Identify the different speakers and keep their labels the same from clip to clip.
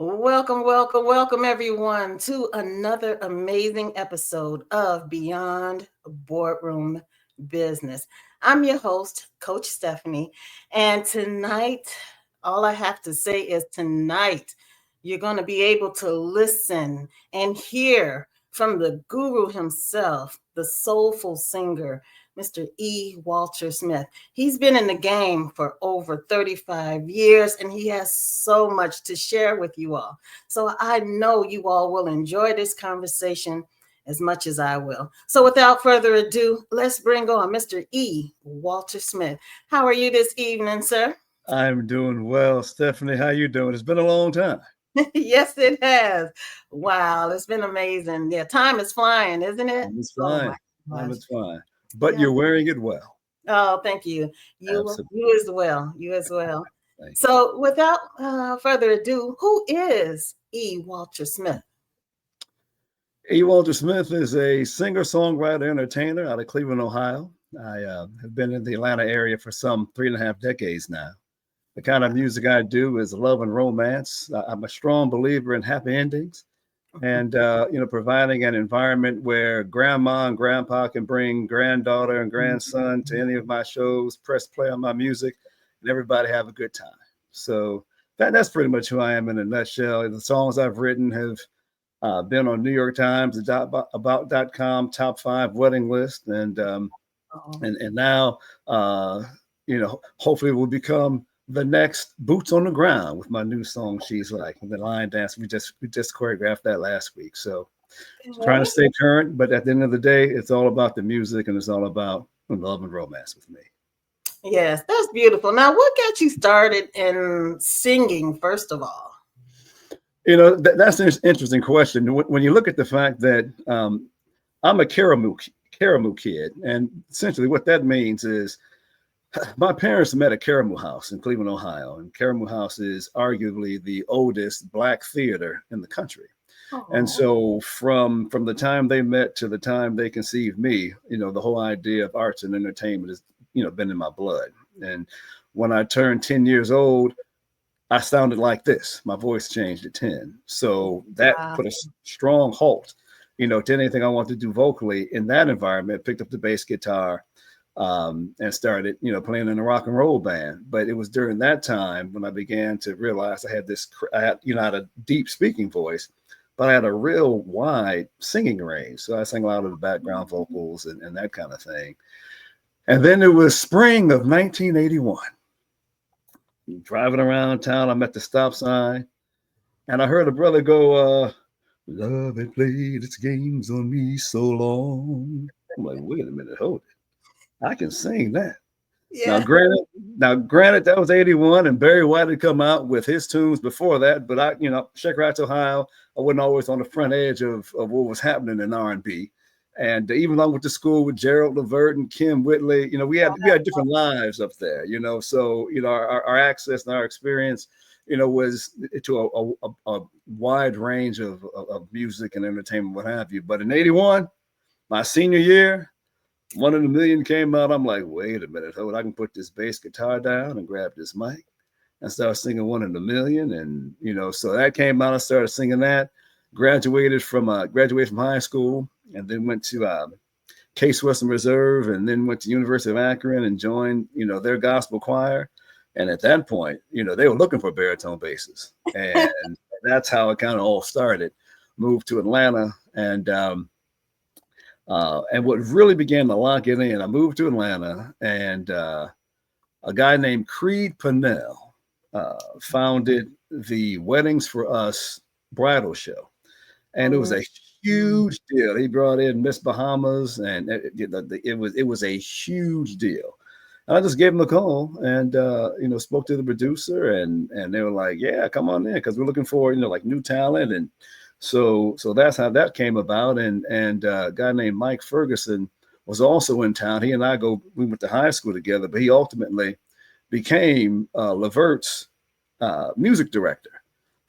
Speaker 1: Welcome, welcome, welcome, everyone, to another amazing episode of Beyond Boardroom Business. I'm your host, Coach Stephanie, and tonight, all I have to say is tonight, you're going to be able to listen and hear from the guru himself, the soulful singer, Mr. E. Walter Smith. He's been in the game for over 35 years and he has so much to share with you all. So I know you all will enjoy this conversation as much as I will. So without further ado, let's bring on Mr. E. Walter Smith. How are you this evening, sir?
Speaker 2: I'm doing well, Stephanie. How you doing? It's been a long time.
Speaker 1: Yes, it has. Wow, it's been amazing. Yeah, time is flying, isn't it?
Speaker 2: It's
Speaker 1: Oh my
Speaker 2: fine.
Speaker 1: gosh.
Speaker 2: It's fine. But
Speaker 1: Yeah.
Speaker 2: you're wearing it well.
Speaker 1: Oh, thank you.
Speaker 2: Absolutely.
Speaker 1: You as well. You as well.
Speaker 2: Thank you.
Speaker 1: So, without further ado, who is E. Walter Smith?
Speaker 2: E. Walter Smith is a singer, songwriter, entertainer out of Cleveland, Ohio. I have been in the Atlanta area for some 3.5 decades now. The kind of music I do is love and romance. I'm a strong believer in happy endings and providing an environment where grandma and grandpa can bring granddaughter and grandson to any of my shows, press play on my music, and everybody have a good time. So that's pretty much who I am in a nutshell. The songs I've written have been on New York Times, the about.com top 5 wedding list,
Speaker 1: Oh,
Speaker 2: and now hopefully will become the next boots on the ground with my new song She's Like, and the line dance we just choreographed that last week. So trying to
Speaker 1: okay.
Speaker 2: stay current, but at the end of the day, it's all about the music and it's all about love and romance with me.
Speaker 1: Yes, that's beautiful. Now, what got you started in singing, first of all?
Speaker 2: That's an interesting question. When you look at the fact that I'm a Karamu kid, and essentially what that means is my parents met at Karamu House in Cleveland, Ohio, and Karamu House is arguably the oldest Black theater in the country. And
Speaker 1: Oh,
Speaker 2: so from the time they met to the time they conceived me, the whole idea of arts and entertainment has, been in my blood. And when I turned 10 years old, I sounded like this. My voice changed at 10. So that
Speaker 1: wow.
Speaker 2: put a strong halt, to anything I wanted to do vocally in that environment. Picked up the bass guitar and started, playing in a rock and roll band. But it was during that time when I began to realize I had a deep speaking voice, but I had a real wide singing range. So I sang a lot of the background vocals and that kind of thing. And then it was spring of 1981. Driving around town, I'm at the stop sign, and I heard a brother go, "Love had played its games on me so long." I'm like, wait a minute, hold it. I can sing that. Now,
Speaker 1: Yeah.
Speaker 2: granted, that was '81, and Barry White had come out with his tunes before that. But Check Rats, Ohio, I wasn't always on the front edge of what was happening in R&B. And even though I went to school with Gerald Levert and Kim Whitley, we had different lives up there. So our access and our experience, was to a wide range of music and entertainment, what have you. But in '81, my senior year, One in a Million came out. I'm like, wait a minute, hold, I can put this bass guitar down and grab this mic and start singing One in a Million. And, so that came out. I started singing that, graduated from high school and then went to Case Western Reserve and then went to University of Akron and joined, their gospel choir. And at that point, they were looking for baritone basses. And that's how it kind of all started. Moved to Atlanta and what really began to lock it in, I moved to Atlanta, and a guy named Creed Pennell founded the Weddings for Us bridal show, and it was a huge deal. He brought in Miss Bahamas, and it was a huge deal. And I just gave him a call, and spoke to the producer, and they were like, "Yeah, come on in, because we're looking for like new talent." And so that's how that came about. And a guy named Mike Ferguson was also in town. We went to high school together, but he ultimately became Levert's music director.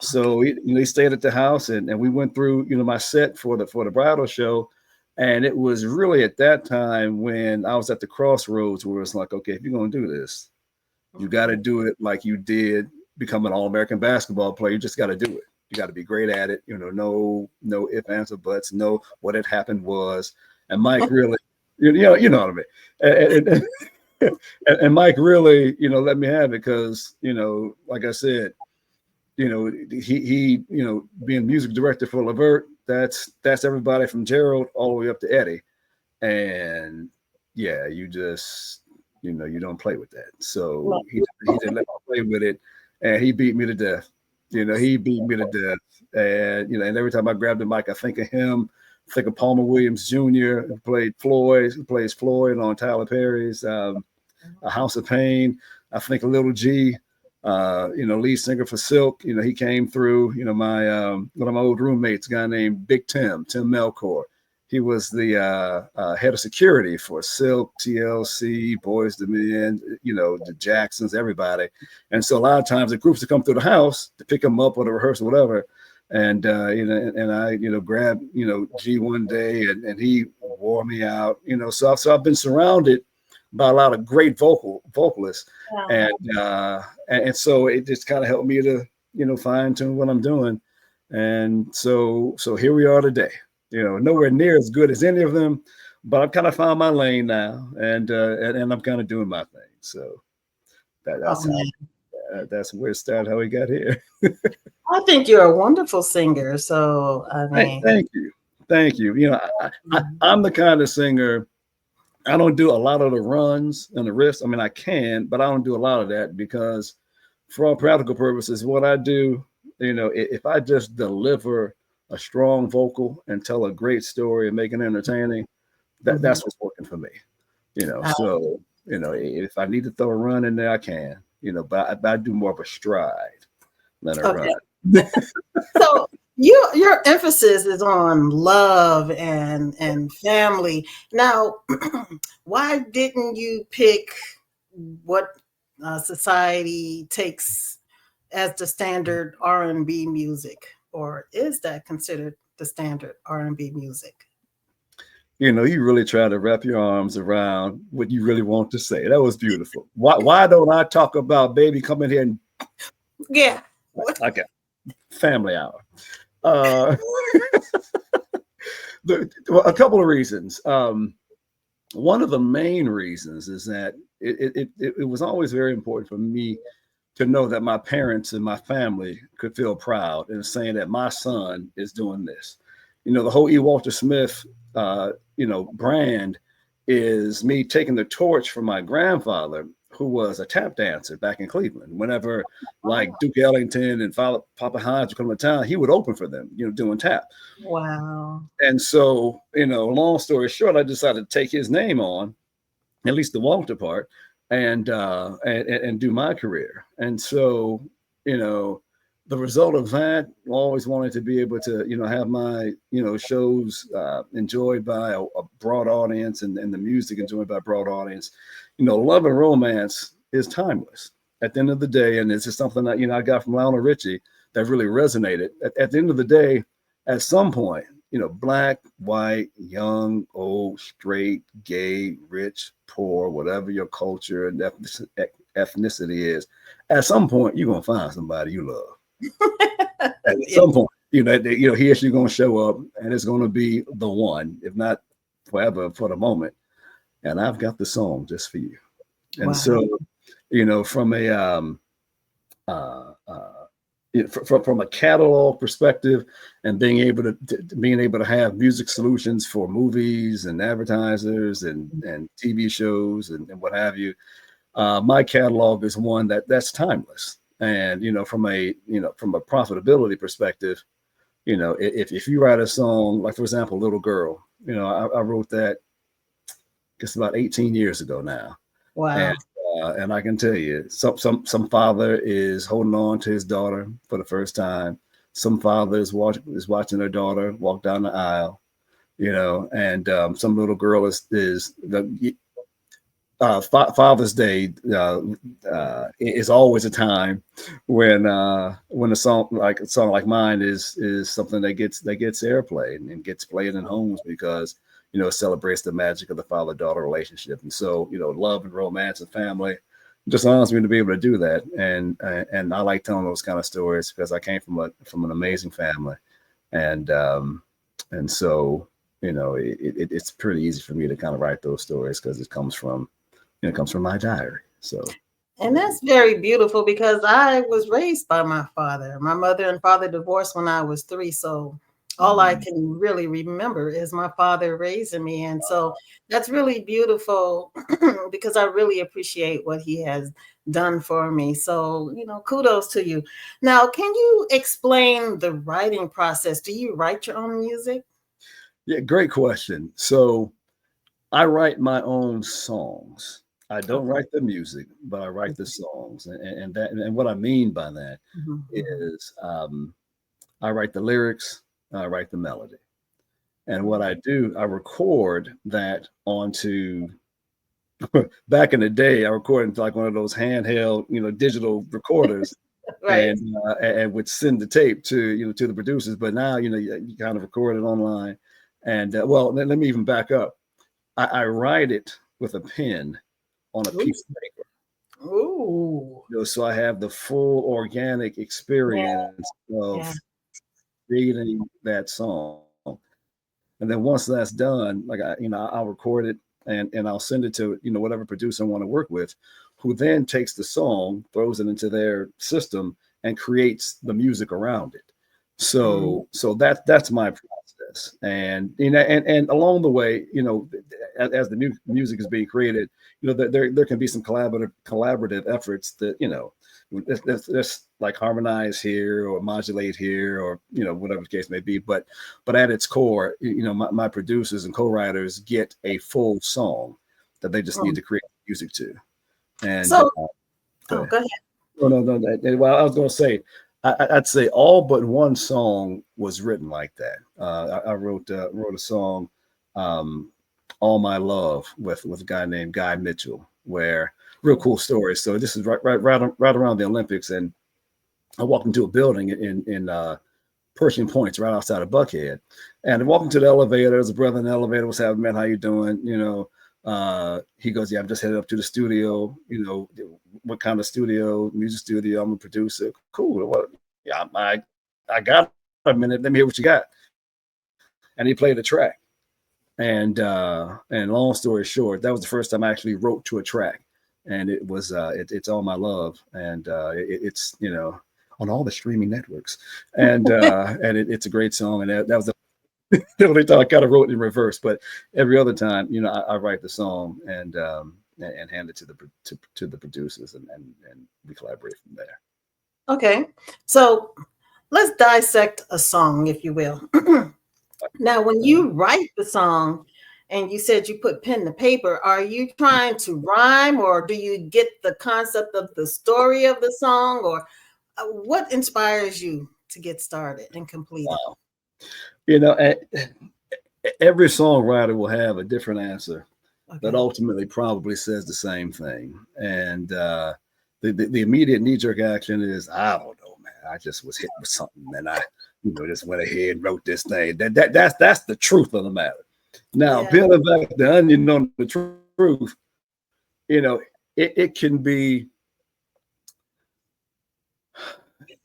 Speaker 2: So he stayed at the house, and we went through my set for the bridal show. And it was really at that time when I was at the crossroads where it's like, okay, if you're going to do this, you got to do it like you did become an All-American basketball player. You just got to do it. You got to be great at it. No if, ands, or buts. No, what had happened was. And Mike really, you know what I mean. And Mike really, let me have it because, like I said, he being music director for Levert, that's everybody from Gerald all the way up to Eddie. And yeah, you just, you don't play with that. So he didn't let me play with it, and he beat me to death. He beat me to death. And every time I grab the mic, I think of him. I think of Palmer Williams Jr., who plays Floyd on Tyler Perry's A House of Pain. I think of Little G, lead singer for Silk. He came through. My one of my old roommates, a guy named Big Tim Melkor. He was the head of security for Silk, TLC, Boys to Men, the Jacksons, everybody. And so a lot of times the groups would come through the house to pick them up or to rehearse or whatever. And and I grabbed G one day, and he wore me out. So I've been surrounded by a lot of great vocalists, and so it just kind of helped me to fine tune what I'm doing. And so here we are today. Nowhere near as good as any of them, but I've kind of found my lane now, and I'm kind of doing my thing. So that's where it started, how we got here.
Speaker 1: I think you're a wonderful singer. So I mean,
Speaker 2: thank you. I'm the kind of singer. I don't do a lot of the runs and the riffs. I mean, I can, but I don't do a lot of that because, for all practical purposes, what I do, if I just deliver a strong vocal and tell a great story and make it entertaining, that's what's working for me. So if I need to throw a run in there, I can. But I do more of a stride than a run.
Speaker 1: So your emphasis is on love and family. Now, why didn't you pick what society takes as the standard R&B music, or is that considered the standard R&B music?
Speaker 2: You really try to wrap your arms around what you really want to say. That was beautiful. Why don't I talk about baby coming here and okay, family hour? A couple of reasons. One of the main reasons is that it was always very important for me to know that my parents and my family could feel proud in saying that my son is doing this. The whole E. Walter Smith, brand is me taking the torch from my grandfather, who was a tap dancer back in Cleveland. Whenever like Duke Ellington and Papa Hines would come to town, he would open for them, doing tap.
Speaker 1: Wow.
Speaker 2: And so, long story short, I decided to take his name on, at least the Walter part, and do my career. And so, the result of that, always wanted to be able to, have my, shows enjoyed by a broad audience, and the music enjoyed by a broad audience. Love and romance is timeless at the end of the day. And it's just something that, I got from Lionel Richie that really resonated. At the end of the day, at some point, black, white, young, old, straight, gay, rich, poor, whatever your culture and ethnicity is, at some point, you're going to find somebody you love. At some point, he or she going to show up, and it's going to be the one, if not forever, for the moment. And I've got the song just for you. And so, from a from a catalog perspective, and being able to have music solutions for movies and advertisers and TV shows and what have you, my catalog is one that's timeless. And from a profitability perspective, if you write a song, like for example, Little Girl, I wrote that just about 18 years ago now.
Speaker 1: Wow.
Speaker 2: And I can tell you, some father is holding on to his daughter for the first time. Some father is watching their daughter walk down the aisle, and some little girl is the Father's Day is always a time when a song like mine is something that gets airplay and gets played in homes because it celebrates the magic of the father-daughter relationship. And so love and romance and family, just honors me to be able to do that. And I like telling those kind of stories because I came from an amazing family, and so it's pretty easy for me to kind of write those stories because it comes from my diary. So
Speaker 1: And that's very beautiful because I was raised by my father. My mother and father divorced when I was 3. So all I
Speaker 2: mm,
Speaker 1: can really remember is my father raising me. And so that's really beautiful because I really appreciate what he has done for me. So, kudos to you. Now, can you explain the writing process? Do you write your own music?
Speaker 2: yeah, great question. So I write my own songs. I don't
Speaker 1: Okay.
Speaker 2: write the music, but I write the songs, and what I mean by that
Speaker 1: Mhm, mhm,
Speaker 2: is I write the lyrics, I write the melody, and what
Speaker 1: mhm.
Speaker 2: I do, I record that onto. Back in the day, I recorded into like one of those handheld, digital recorders,
Speaker 1: Right.
Speaker 2: and would send the tape to the producers. But now, you kind of record it online, and well, let me even back up. I write it with a pen on a
Speaker 1: Ooh.
Speaker 2: piece of paper.
Speaker 1: Ooh.
Speaker 2: So I have the full organic
Speaker 1: Yeah.
Speaker 2: experience of
Speaker 1: Yeah.
Speaker 2: creating that song. And then once that's done, like I'll record it and I'll send it to whatever producer I want to work with, who then takes the song, throws it into their system, and creates the music around it.
Speaker 1: Mm.
Speaker 2: So that's my process, and and along the way, as the new music is being created, there can be some collaborative efforts that let's like harmonize here or modulate here or whatever the case may be, but at its core, my producers and co-writers get a full song that they just need
Speaker 1: Mm.
Speaker 2: to create music to. And
Speaker 1: So,
Speaker 2: go
Speaker 1: oh,
Speaker 2: ahead.
Speaker 1: go ahead.
Speaker 2: No, no, no. Well, I was going to say, I'd say all but one song was written like that. I wrote a song, um, "All My Love" with a guy named Guy Mitchell. Where real
Speaker 1: Oh,
Speaker 2: cool story. So this is right around the Olympics, and I walked into a building in Pershing Points, right outside of Buckhead. And I walked into the elevator. There's a brother in the elevator. What's happening, man? How you doing? He goes, yeah, I'm just headed up to the studio. What kind of studio? Music studio. I'm a producer. Cool. Well, yeah, I got a minute. Let me hear what you got. And he played a track. And long story short, that was the first time I actually wrote to a track, and it's all my love, and it's on all the streaming networks, and it's a great song, and that was the only time I kind of wrote in reverse, but every other time, I write the song and hand it to the producers, and we collaborate from there.
Speaker 1: okay. So let's dissect a song, if you will. Now, when
Speaker 2: Uh,
Speaker 1: you write the song and you said you put pen to paper, are you trying to rhyme or do you get the concept of the story of the song or what inspires you to get started and complete it?
Speaker 2: wow. You know, every songwriter will have a different answer that
Speaker 1: Okay.
Speaker 2: ultimately probably says the same thing. And the immediate knee jerk action is, I don't know, man. I just was hit with something, and I, just went ahead and wrote this thing. That's the truth of the matter. Now,
Speaker 1: Yeah.
Speaker 2: peeling back the onion on the truth, it can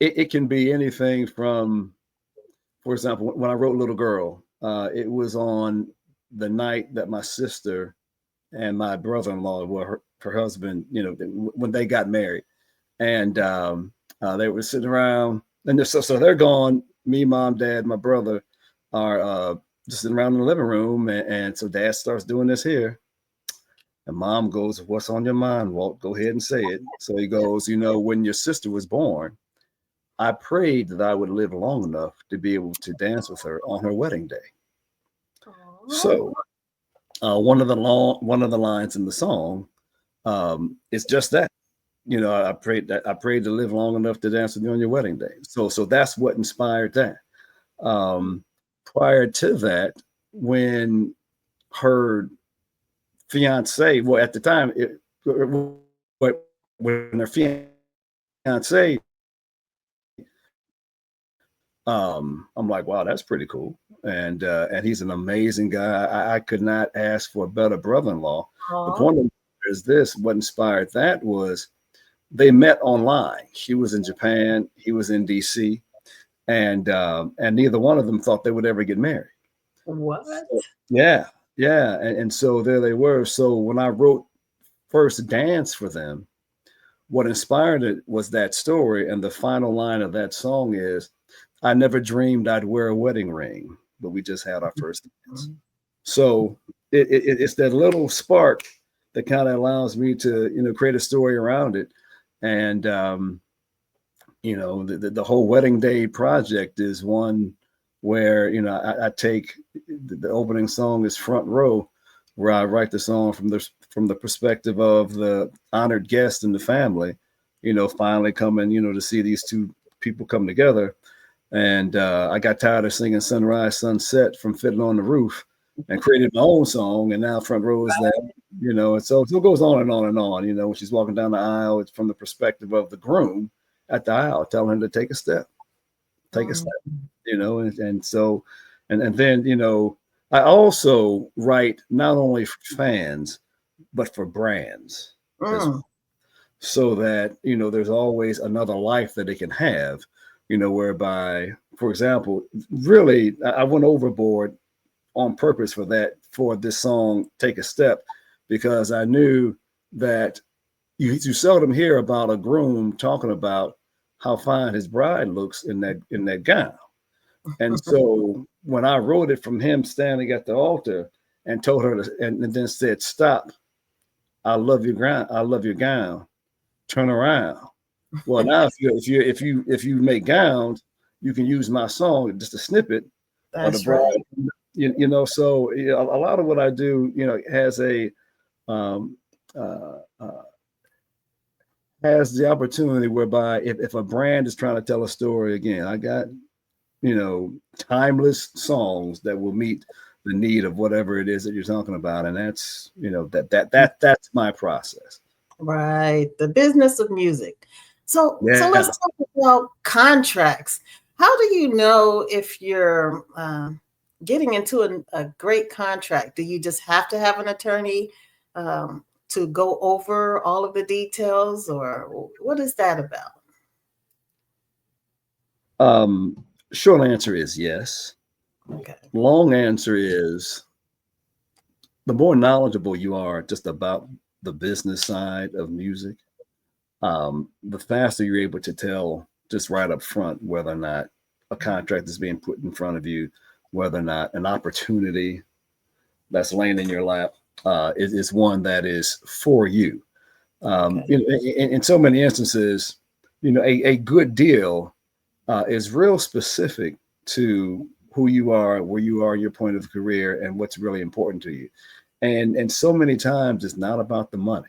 Speaker 2: it can be anything from, for example, when I wrote Little Girl, it was on the night that my sister and my brother-in-law, well, her husband, when they got married, and they were sitting around, and so they're gone. Me, mom, dad, my brother are just sitting around in the living room, and so dad starts doing this here, and mom goes, "What's on your mind, Walt? Go ahead and say it." So he goes, when your sister was born, I prayed that I would live long enough to be able to dance with her on her wedding day.
Speaker 1: Oh,
Speaker 2: So one of the lines in the song is just that. I prayed to live long enough to dance with you on your wedding day. So that's what inspired that. Um, Prior to that, when her fiance, well, at the time, when her fiance, I'm like, wow, that's pretty cool. And he's an amazing guy. I could not ask for a better brother-in-law. The
Speaker 1: oh,
Speaker 2: point of it is this. What inspired that was they met online. She was in Japan, he was in DC, and neither one of them thought they would ever get married.
Speaker 1: What?
Speaker 2: Yeah, yeah, and so there they were. So when I wrote First Dance for them, what inspired it was that story, and the final line of that song is, "I never dreamed I'd wear a wedding ring, but we just had our first dance." So it's that little spark that kind of allows me to create a story around it, and the whole wedding day project is one where I take the opening song is Front Row, where I write the song from the perspective of the honored guest and the family, finally coming to see these two people come together. And I got tired of singing Sunrise Sunset from Fiddler on the Roof and created my own song, and now Front Row is that. And so it goes on and on and on. When she's walking down the aisle, it's from the perspective of the groom at the aisle, telling him to take a step, take a step, and so, and then, I also write not only for fans, but for brands as
Speaker 1: Mm,
Speaker 2: so that, there's always another life that it can have, whereby, for example, really, I went overboard on purpose for this song, Take a Step, because I knew that you seldom hear about a groom talking about how fine his bride looks in that gown. And so when I wrote it from him standing at the altar and told her to, and then said, "Stop, I love your gown, turn around." Well, now if you make gowns, you can use my song, just a snippet of the
Speaker 1: that's
Speaker 2: bride.
Speaker 1: right.
Speaker 2: So a lot of what I do, has a um, uh, uh, has the opportunity whereby if a brand is trying to tell a story, again, I got you know timeless songs that will meet the need of whatever it is that you're talking about, and that's that's my process.
Speaker 1: Right. The business of music. So
Speaker 2: Yeah.
Speaker 1: let's talk about contracts. How do you know if you're getting into a great contract? Do you just have to have an attorney to go over all of the details, or what is that about?
Speaker 2: um Short answer is yes.
Speaker 1: Okay.
Speaker 2: Long answer is, the more knowledgeable you are just about the business side of music, the faster you're able to tell just right up front whether or not a contract is being put in front of you, whether or not an opportunity that's laying in your lap is one that is for you.
Speaker 1: Okay.
Speaker 2: In so many instances, a good deal is real specific to who you are, where you are, your point of career, and what's really important to you. And so many times it's not about the money.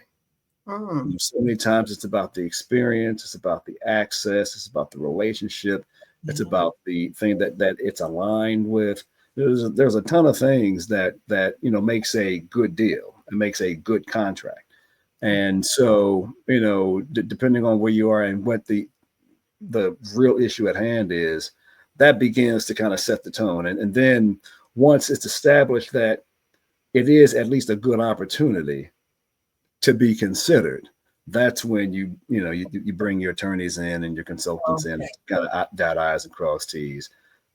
Speaker 1: Mm,
Speaker 2: So many times it's about the experience, it's about the access, it's about the relationship, it's
Speaker 1: yeah.
Speaker 2: about the thing that it's aligned with. There's a ton of things that makes a good deal and makes a good contract. And so depending on where you are and what the real issue at hand is, that begins to kind of set the tone. And then once it's established that it is at least a good opportunity to be considered, that's when you bring your attorneys in and your consultants in,
Speaker 1: Okay.
Speaker 2: kind of dot I's and cross T's.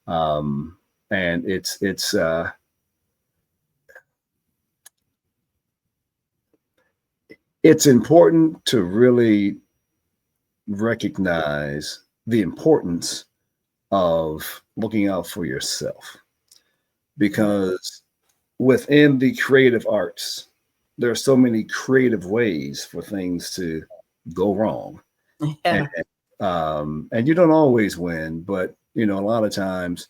Speaker 2: Um, and it's important to really recognize the importance of looking out for yourself, because within the creative arts, there are so many creative ways for things to go wrong, and
Speaker 1: Yeah.
Speaker 2: and you don't always win, but a lot of times,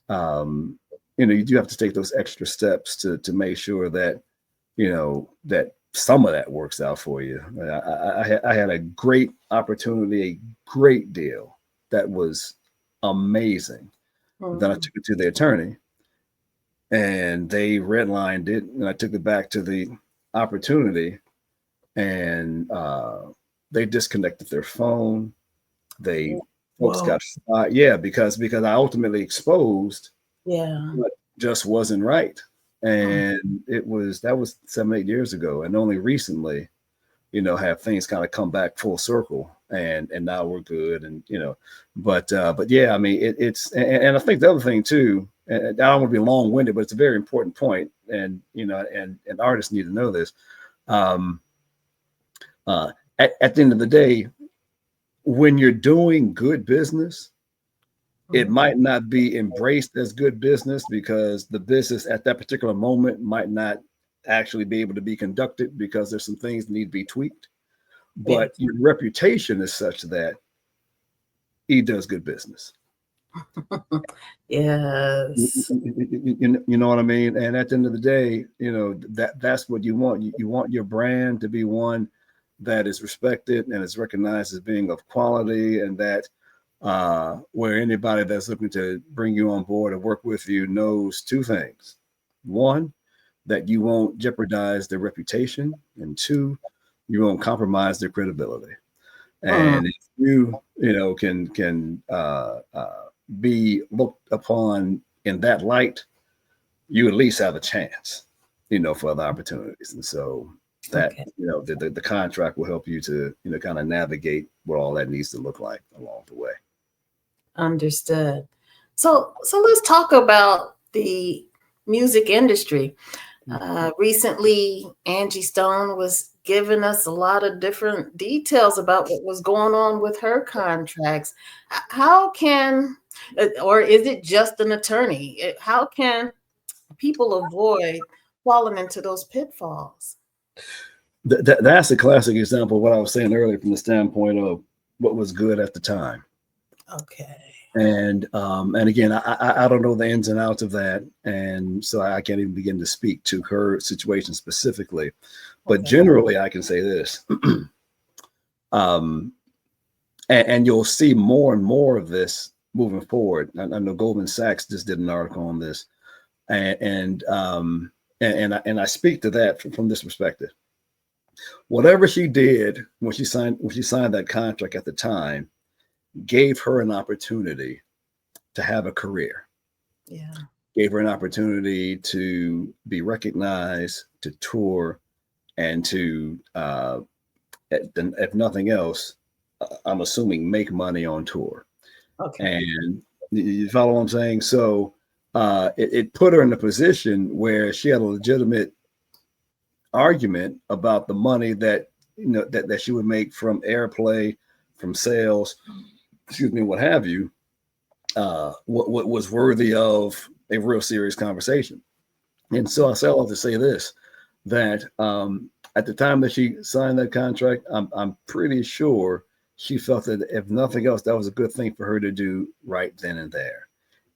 Speaker 2: um, you do have to take those extra steps to make sure that some of that works out for you. I had a great opportunity, a great deal that was amazing. Then I
Speaker 1: Mm,
Speaker 2: took it to the attorney, and they redlined it, and I took it back to the opportunity, and they disconnected their phone. They Folks
Speaker 1: whoa.
Speaker 2: got fired, yeah, because I ultimately exposed
Speaker 1: Yeah.
Speaker 2: what just wasn't right,
Speaker 1: Mm,
Speaker 2: and that was 7 8 years ago, and only recently have things kind of come back full circle, and now we're good, and but yeah, I mean, and I think the other thing too, and I don't want to be long winded, but it's a very important point, and and artists need to know this. Um, at the end of the day, when you're doing good business, it
Speaker 1: Mhm.
Speaker 2: might not be embraced as good business because the business at that particular moment might not actually be able to be conducted because there's some things that need to be tweaked. But
Speaker 1: Yes.
Speaker 2: your reputation is such that he does good business. You,
Speaker 1: Yes.
Speaker 2: you know what I mean? And at the end of the day, that's what you want. You want your brand to be one that is respected and is recognized as being of quality, and that where anybody that's looking to bring you on board and work with you knows two things. One, that you won't jeopardize their reputation, and two, you won't compromise their credibility.
Speaker 1: Mm,
Speaker 2: And if you can be looked upon in that light, you at least have a chance, for other opportunities. And so that
Speaker 1: okay.
Speaker 2: the contract will help you to kind of navigate what all that needs to look like along the way.
Speaker 1: Understood. So let's talk about the music industry. Recently, Angie Stone was giving us a lot of different details about what was going on with her contracts. How can, or is it just an attorney? How can people avoid falling into those pitfalls?
Speaker 2: That's a classic example of what I was saying earlier from the standpoint of what was good at the time.
Speaker 1: Okay.
Speaker 2: And again, I don't know the ins and outs of that, and so I can't even begin to speak to her situation specifically. But
Speaker 1: Okay.
Speaker 2: generally, I can say this, um, and you'll see more and more of this moving forward. I know Goldman Sachs just did an article on this, and I speak to that from this perspective. Whatever she did when she signed that contract at the time gave her an opportunity to have a career,
Speaker 1: Yeah.
Speaker 2: gave her an opportunity to be recognized, to tour, and to, if nothing else, I'm assuming make money on tour.
Speaker 1: Okay.
Speaker 2: And you follow what I'm saying? So it put her in a position where she had a legitimate argument about the money that she would make from airplay, from sales, excuse me, what have you, what was worthy of a real serious conversation. And so I say all to say this, that at the time that she signed that contract, I'm pretty sure she felt that if nothing else, that was a good thing for her to do right then and there.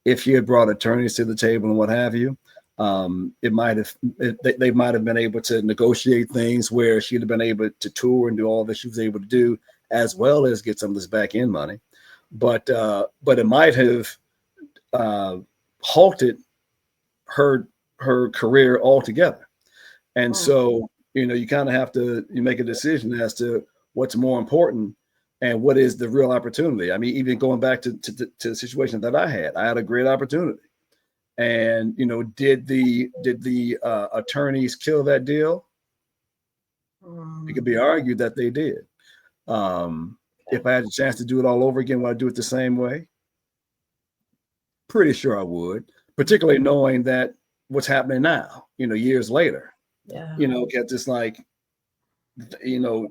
Speaker 2: If she had brought attorneys to the table and what have you, it might have they might have been able to negotiate things where she'd have been able to tour and do all that she was able to do, as well as get some of this back end money. But it might have uh, halted her career altogether. And
Speaker 1: Mm,
Speaker 2: so, you kind of have to you make a decision as to what's more important and what is the real opportunity. I mean, even going back to the situation that I had a great opportunity. And did the attorneys kill that deal? It could
Speaker 1: mm,
Speaker 2: be argued that they did. Um, if I had a chance to do it all over again, would I do it the same way? Pretty sure I would, particularly knowing that what's happening now, years later,
Speaker 1: yeah.
Speaker 2: because it's like,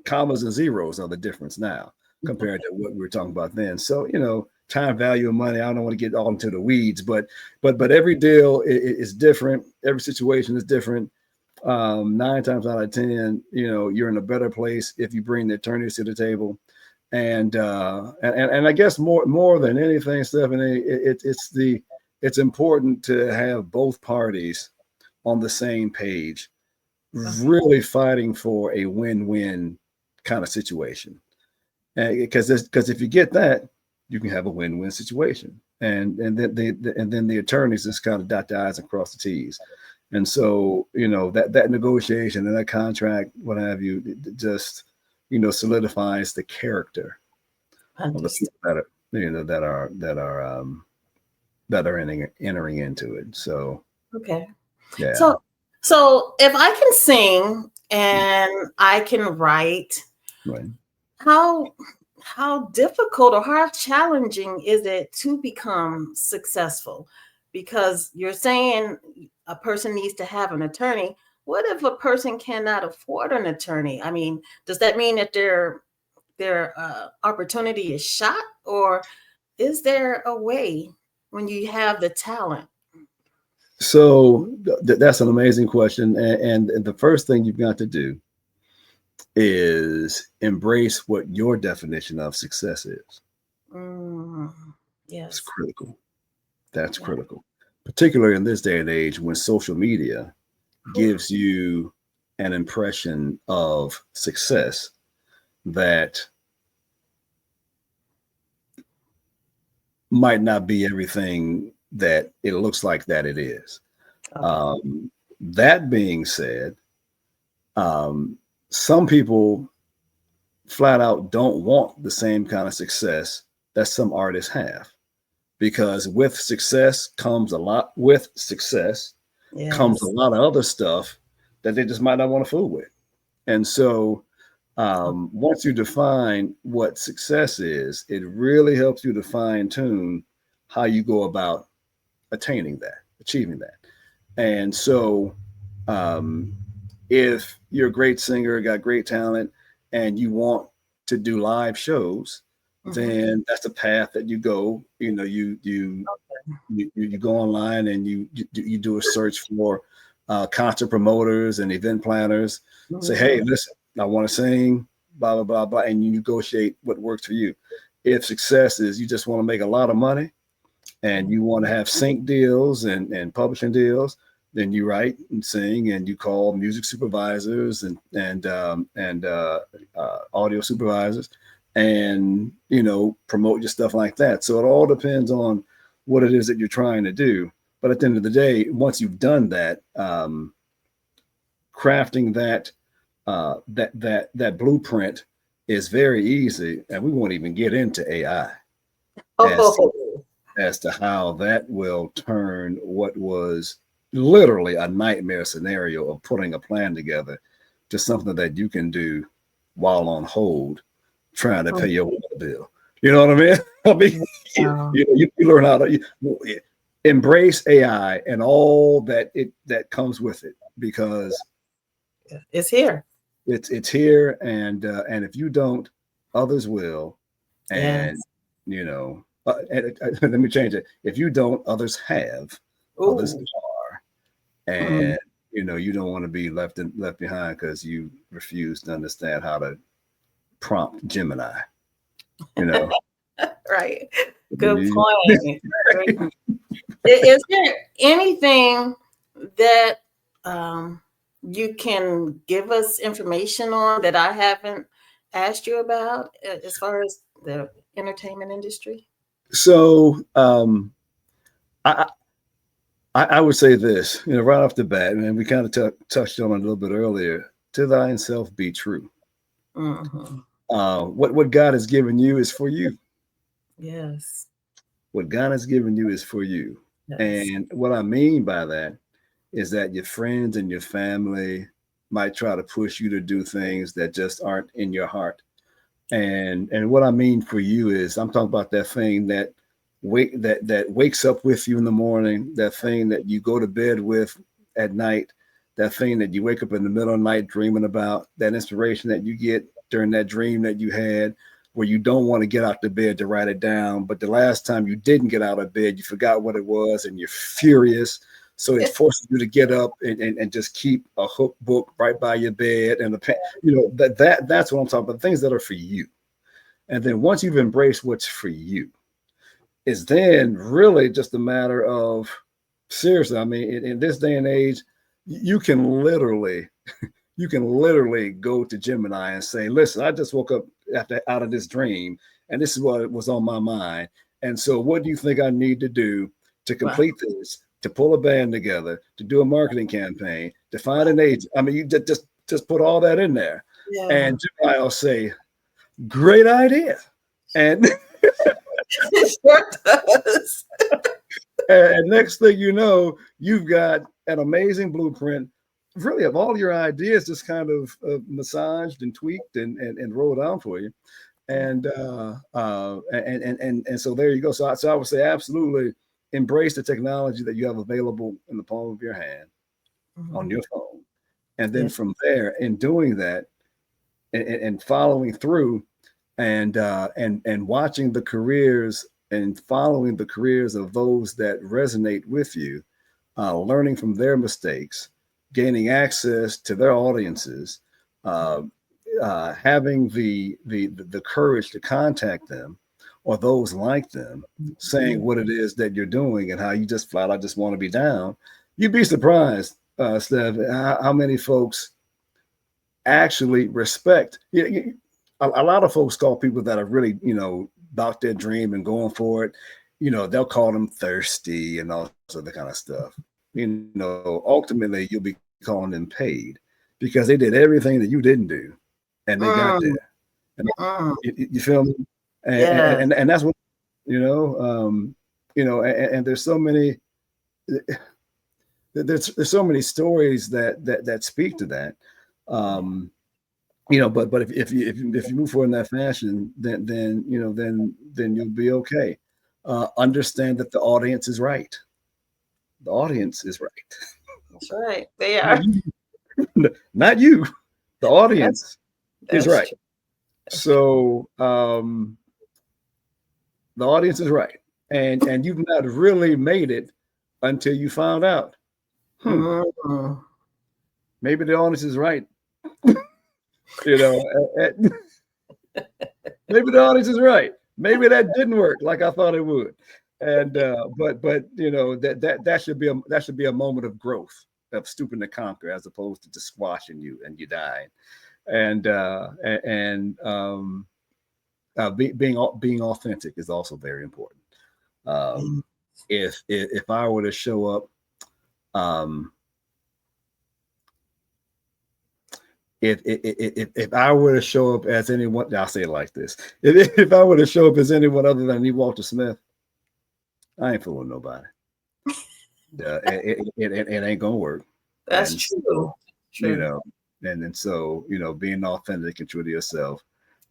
Speaker 2: commas and zeros are the difference now compared to what we were talking about then. So, time value of money, I don't want to get all into the weeds, but every deal is different. Every situation is different. 9 times out of 10, you're in a better place if you bring the attorneys to the table. And I guess more than anything, Stephanie, it's important to have both parties on the same page,
Speaker 1: Okay.
Speaker 2: really fighting for a win-win kind of situation. Because if you get that, you can have a win-win situation, and then the attorneys just kind of dot the i's and cross the t's. And so that negotiation and that contract, what have you, it just solidifies the character of the
Speaker 1: Understood.
Speaker 2: people that are entering into it. So
Speaker 1: Okay.
Speaker 2: yeah.
Speaker 1: So, so if I can sing, and I can write.
Speaker 2: Right.
Speaker 1: How how difficult or how challenging is it to become successful? Because you're saying a person needs to have an attorney. What if a person cannot afford an attorney? I mean, does that mean that their opportunity is shot, or is there a way when you have the talent?
Speaker 2: So that's an amazing question. And the first thing you've got to do is embrace what your definition of success is.
Speaker 1: Mm,
Speaker 2: It's
Speaker 1: yes.
Speaker 2: critical. That's
Speaker 1: Yeah.
Speaker 2: critical, particularly in this day and age when social media
Speaker 1: Oof.
Speaker 2: gives you an impression of success that might not be everything that it looks like that it is.
Speaker 1: Okay.
Speaker 2: That being said, um, some people flat out don't want the same kind of success that some artists have, because with success comes a
Speaker 1: Yes.
Speaker 2: lot of other stuff that they just might not want to fool with. And so once you define what success is, it really helps you to fine tune how you go about attaining that, achieving that. And so, um, if you're a great singer, got great talent, and you want to do live shows,
Speaker 1: Hmm.
Speaker 2: then that's the path that you go. You know, you go online and you do a search for concert promoters and event planners. Say, hey,
Speaker 1: Hmm.
Speaker 2: listen, I want to sing, blah blah blah blah, and you negotiate what works for you. If success is you just want to make a lot of money and you want to have sync deals and publishing deals, then you write and sing and you call music supervisors and audio supervisors, and promote your stuff like that. So it all depends on what it is that you're trying to do. But at the end of the day, once you've done that, crafting that blueprint is very easy, and we won't even get into AI as to
Speaker 1: Oh,
Speaker 2: how that will turn what was literally a nightmare scenario of putting a plan together to something that you can do while on hold trying to pay your water bill. You know what I mean? I mean,
Speaker 1: wow.
Speaker 2: you learn how to embrace AI and all that comes with it, because
Speaker 1: It's here.
Speaker 2: it's here, and if you don't, others will. And
Speaker 1: Yes.
Speaker 2: let me change it. If you don't, others have, others
Speaker 1: Ooh.
Speaker 2: are,
Speaker 1: Mm.
Speaker 2: and you don't want to be left behind because you refuse to understand how to prompt Gemini. You know,
Speaker 1: Right. Good
Speaker 2: you,
Speaker 1: point. Great. Is there anything that um, you can give us information on that I haven't asked you about as far as the entertainment industry?
Speaker 2: so I, I would say this, right off the bat, and we kind of touched on it a little bit earlier. To thyself be true.
Speaker 1: Hmm.
Speaker 2: What God has given you is for you.
Speaker 1: Yes.
Speaker 2: What God has given you is for you.
Speaker 1: Yes.
Speaker 2: And what I mean by that is that your friends and your family might try to push you to do things that just aren't in your heart. And what I mean for you is I'm talking about that thing that wakes up with you in the morning, that thing that you go to bed with at night, that thing that you wake up in the middle of the night dreaming about, that inspiration that you get during that dream that you had, where you don't want to get out the bed to write it down, but the last time you didn't get out of bed, you forgot what it was and you're furious. So it forces you to get up and just keep a hook book right by your bed and the pen. That's what I'm talking about. Things that are for you. And then once you've embraced what's for you, it's then really just a matter of, seriously, I mean, in this day and age, you can literally go to Gemini and say, listen, I just woke up out of this dream, and this is what was on my mind. And so what do you think I need to do to
Speaker 1: Wow.
Speaker 2: complete this, to pull a band together, to do a marketing campaign, to find
Speaker 1: Wow.
Speaker 2: an agent? I mean, you just put all that in there.
Speaker 1: Yeah.
Speaker 2: And Gemini will say, great idea. And
Speaker 1: It sure does.
Speaker 2: and next thing you know, you've got an amazing blueprint really of all your ideas just kind of massaged and tweaked and rolled down for you. And so there you go. So I would say absolutely embrace the technology that you have available in the palm of your hand on
Speaker 1: Mhm.
Speaker 2: your phone. And then
Speaker 1: Yeah.
Speaker 2: from there, in doing that and following through and watching the careers and following the careers of those that resonate with you, learning from their mistakes, gaining access to their audiences, uh, having the courage to contact them or those like them, saying
Speaker 1: Mhm.
Speaker 2: what it is that you're doing and how you just flat out just want to be down. You'd be surprised, Steph, how many folks actually respect. A lot of folks call people that are really, about their dream and going for it. They'll call them thirsty and all sorts of the kind of stuff. Ultimately, you'll be calling them paid because they did everything that you didn't do, and they got
Speaker 1: Mm,
Speaker 2: there. And
Speaker 1: mm.
Speaker 2: you feel me? And,
Speaker 1: Yes.
Speaker 2: and and that's what and there's so many there's so many stories that speak to that. Um, but if you move forward in that fashion, then you'll be okay. Understand that the audience is right. The audience is right.
Speaker 1: That's right. They
Speaker 2: Not
Speaker 1: are.
Speaker 2: you. Not you. The
Speaker 1: That's
Speaker 2: audience is
Speaker 1: that's
Speaker 2: right.
Speaker 1: true. That's true.
Speaker 2: So the audience is right, and you've not really made it until you found out. Hmm,
Speaker 1: Mhm.
Speaker 2: maybe the audience is right. You know, maybe the audience is right. Maybe that didn't work like I thought it would. And but that should be a moment of growth, of stooping to conquer, as opposed to just squashing you and you dying. And being authentic is also very important.
Speaker 1: Mm.
Speaker 2: If I were to show up, um, if I were to show up as anyone, I'll say it like this: if I were to show up as anyone other than E. Walter Smith, I ain't fooling nobody. It ain't gonna work.
Speaker 1: That's
Speaker 2: And
Speaker 1: true.
Speaker 2: so, you
Speaker 1: True.
Speaker 2: know, and so being authentic and true to yourself,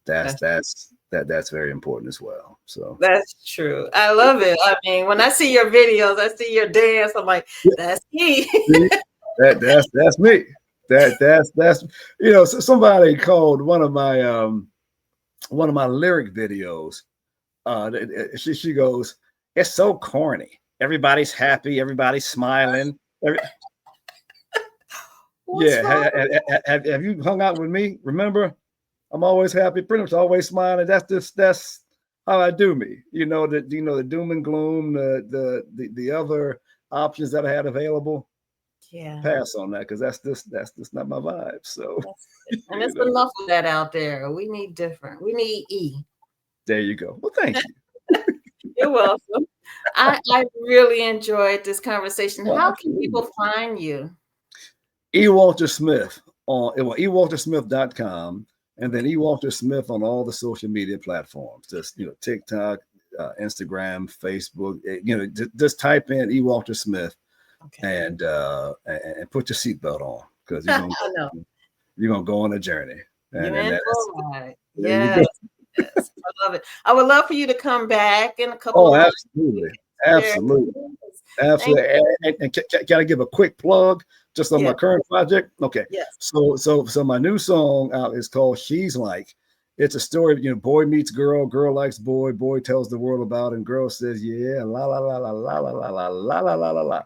Speaker 2: that's
Speaker 1: That's
Speaker 2: that's that's very important as well. So
Speaker 1: that's true. I love it. I mean, when I see your videos, I see your dance. I'm like,
Speaker 2: yeah,
Speaker 1: that's me.
Speaker 2: see, that's me. That's so somebody called one of my lyric videos. She goes, it's so corny. Everybody's happy. Everybody's smiling.
Speaker 1: What's
Speaker 2: Yeah,
Speaker 1: wrong?
Speaker 2: have you hung out with me? Remember, I'm always happy, pretty much always smiling. That's how I do me. The doom and gloom, the other options that I had available.
Speaker 1: Yeah.
Speaker 2: Pass on that because that's just not my vibe. So
Speaker 1: That's it. And
Speaker 2: you
Speaker 1: it's
Speaker 2: know,
Speaker 1: enough of that out there. We need different. We need E.
Speaker 2: there you go. Well, thank you.
Speaker 1: You're welcome. I really enjoyed this conversation.
Speaker 2: Well,
Speaker 1: How can
Speaker 2: absolutely.
Speaker 1: people find you?
Speaker 2: E. Walter Smith on ewaltersmith.com and then E. Walter Smith on all the social media platforms. Just TikTok, Instagram, Facebook. Just type in E. Walter Smith
Speaker 1: Okay.
Speaker 2: and put your seatbelt on because
Speaker 1: I know.
Speaker 2: you're gonna go on a journey. And
Speaker 1: You're
Speaker 2: and
Speaker 1: in for
Speaker 2: that's
Speaker 1: a ride.
Speaker 2: there you
Speaker 1: Yes.
Speaker 2: go.
Speaker 1: Yes. I love it. I would love for you to come back in a couple
Speaker 2: Oh,
Speaker 1: of months. We
Speaker 2: absolutely,
Speaker 1: can share.
Speaker 2: absolutely.
Speaker 1: Thank
Speaker 2: Absolutely.
Speaker 1: you.
Speaker 2: And can I give a quick plug just on my
Speaker 1: Yes.
Speaker 2: current project? Okay.
Speaker 1: Yes.
Speaker 2: So my new song out is called She's Like. It's a story of, boy meets girl, girl likes boy, boy tells the world about, and girl says, yeah, la la la la la la la la la la la la la.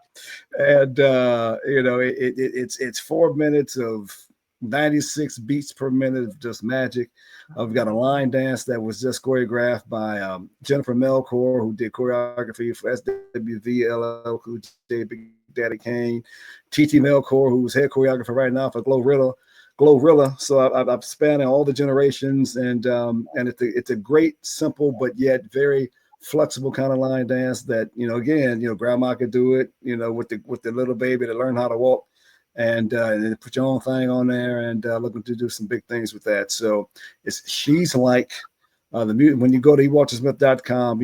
Speaker 2: And it's 4 minutes of 96 beats per minute of just magic. I've got a line dance that was just choreographed by Jennifer Melkor, who did choreography for SWV, LL Cool J, Big Daddy Kane, TT Melkor, who's head choreographer right now for Glorilla. So I'm spanning all the generations, and it's a great, simple, but yet very flexible kind of line dance that again grandma could do it with the little baby to learn how to walk and then put your own thing on there and looking to do some big things with that. So it's She's Like the music. When you go to ewaltersmith.com,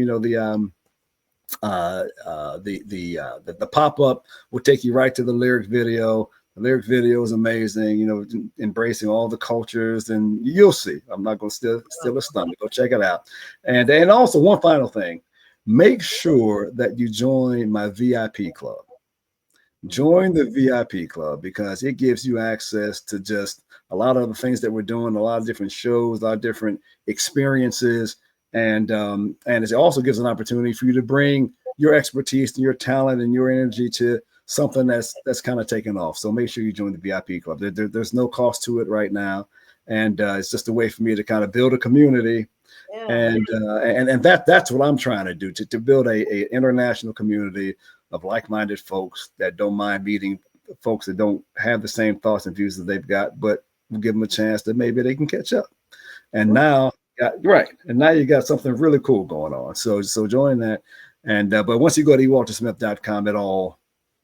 Speaker 2: the pop up will take you right to the lyric video. lyric video is amazing. Embracing all the cultures, and you'll see. I'm not going to steal a thunder. Go check it out. And also one final thing, make sure that you join my VIP club. Join the VIP club because it gives you access to just a lot of the things that we're doing, a lot of different shows, a lot of different experiences, and it also gives an opportunity for you to bring your expertise and your talent and your energy to something that's kind of taken off. So make sure you join the VIP club. There's no cost to it right now, and it's just a way for me to kind of build a community,
Speaker 1: Yeah.
Speaker 2: and that's what I'm trying to do to build a international community of like-minded folks that don't mind meeting folks that don't have the same thoughts and views that they've got, but we'll give them a chance that maybe they can catch up. And now, right, and now you got something really cool going on. So join that, and but once you go to ewaltersmith.com, it all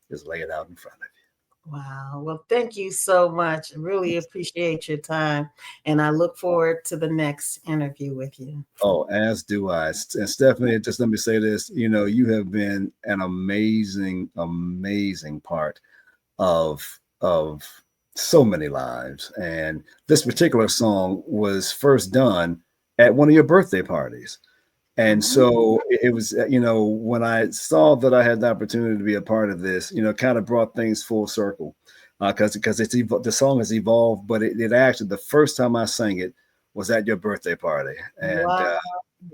Speaker 2: is laid out in front of
Speaker 1: Wow. Well, thank you so much. Really appreciate your time. And I look forward to the next interview with you.
Speaker 2: you. Oh, as do I. And Stephanie, just let me say this: you have been an amazing, amazing part of of so many lives. And this particular song was first done at one of your birthday parties. And
Speaker 1: Mhm.
Speaker 2: so it was, when I saw that I had the opportunity to be a part of this, kind of brought things full circle, because the song has evolved, but it actually the first time I sang it was at your birthday party, and
Speaker 1: Wow.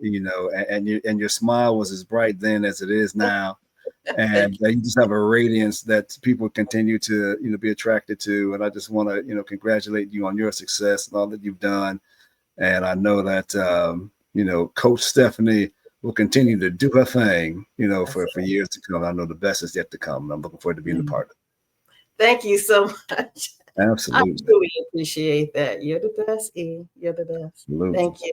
Speaker 2: and your smile was as bright then as it is now,
Speaker 1: Thank
Speaker 2: and you just have a radiance that people continue to be attracted to, and I just want to congratulate you on your success and all that you've done, and I know that Coach Stephanie will continue to do her thing, for years to come. I know the best is yet to come, and I'm looking forward to being a
Speaker 1: you.
Speaker 2: part of
Speaker 1: Thank you so much.
Speaker 2: it.
Speaker 1: I
Speaker 2: Absolutely,
Speaker 1: truly appreciate that. You're the best, E. You're the best.
Speaker 2: absolutely.
Speaker 1: Thank you.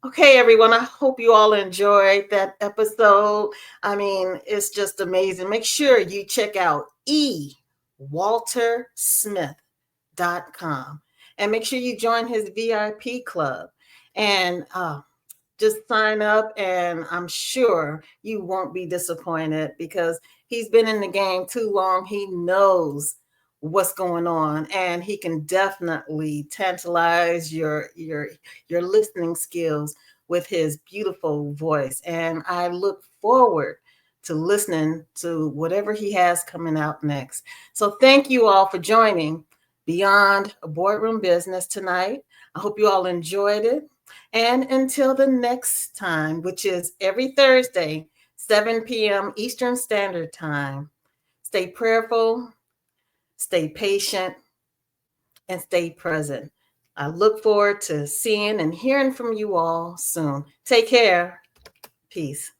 Speaker 1: Okay, everyone. I hope you all enjoyed that episode. I mean, it's just amazing. Make sure you check out ewaltersmith.com and make sure you join his VIP club. And just sign up, and I'm sure you won't be disappointed because he's been in the game too long. He knows what's going on, and he can definitely tantalize your listening skills with his beautiful voice. And I look forward to listening to whatever he has coming out next. So thank you all for joining Beyond Boardroom Business tonight. I hope you all enjoyed it. And until the next time, which is every Thursday, 7 p.m. Eastern Standard Time, stay prayerful, stay patient, and stay present. I look forward to seeing and hearing from you all soon. Take care. Peace.